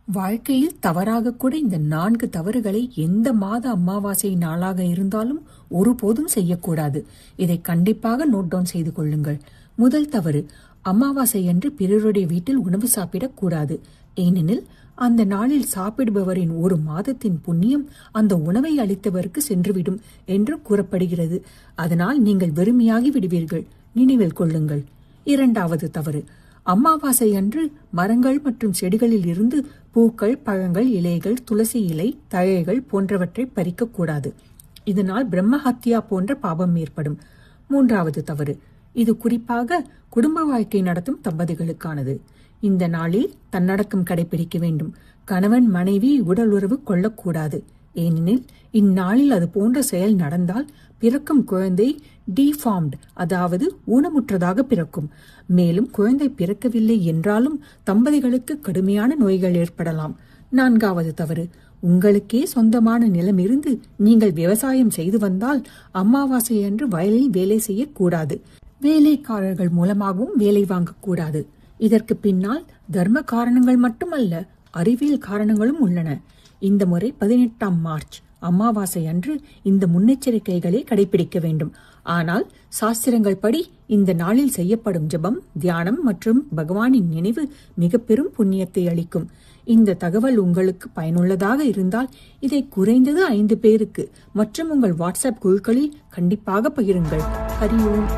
வாழ்க்கையில் தவறாக கூட இந்த 4 தவறுகளை எந்த மாத அமாவாசை நாளாக இருந்தாலும் ஒருபோதும் செய்யக்கூடாது. இதை கண்டிப்பாக நோட் டவுன் செய்து கொள்ளுங்கள். முதல் தவறு, அமாவாசை அன்று பிறருடைய வீட்டில் உணவு சாப்பிடக்கூடாது. ஏனெனில் அந்த நாளில் சாப்பிடுபவரின் ஒரு மாதத்தின் புண்ணியம் அந்த உணவை அளித்தவருக்கு சென்றுவிடும் என்று கூறப்படுகிறது. அதனால் நீங்கள் வெறுமையாகி விடுவீர்கள். நினைவில் கொள்ளுங்கள். இரண்டாவது தவறு, அமாவாசை அன்று மரங்கள் மற்றும் செடிகளில் இருந்து பூக்கள், பழங்கள், இலைகள், துளசி இலை, தழைகள் போன்றவற்றை பறிக்கக்கூடாது. இதனால் பிரம்மஹத்யா போன்ற பாபம் ஏற்படும். மூன்றாவது தவறு, இது குறிப்பாக குடும்ப வாழ்க்கை நடத்தும் தம்பதிகளுக்கானது. இந்த நாளில் தன்னடக்கம் கடைபிடிக்க வேண்டும். கணவன் மனைவி உடல் உறவு கொள்ளக்கூடாது. ஏனெனில் இந்நாளில் அது போன்ற செயல் நடந்தால் பிறக்கும் குழந்தை டிஃபார்ம்ட், அதாவது ஊனமுற்றதாக பிறக்கும். மேலும் குழந்தை பிறக்கவில்லை என்றாலும் தம்பதிகளுக்கு கடுமையான நோய்கள் ஏற்படலாம். நான்காவது தவறு, உங்களுக்கே சொந்தமான நிலம் இருந்து நீங்கள் விவசாயம் செய்து வந்தால் அமாவாசை அன்று வயலில் வேலை செய்யக்கூடாது. வேலைக்காரர்கள் மூலமாகவும் வேலை வாங்கக்கூடாது. இதற்கு பின்னால் தர்ம காரணங்கள் மட்டுமல்ல, அறிவியல் காரணங்களும் உள்ளன. இந்த முறை 18ஆம் மார்ச் அமாவாசை அன்று இந்த முன்னெச்சரிக்கைகளை கடைபிடிக்க வேண்டும். ஆனால் சாஸ்திரங்கள் படி இந்த நாளில் செய்யப்படும் ஜெபம், தியானம் மற்றும் பகவானின் நினைவு மிக பெரும் புண்ணியத்தை அளிக்கும். இந்த தகவல் உங்களுக்கு பயனுள்ளதாக இருந்தால் இதை குறைந்தது 5 பேருக்கு மற்றும் உங்கள் வாட்ஸ்அப் குழுக்களில் கண்டிப்பாக பகிருங்கள். ஹரி ஓம்.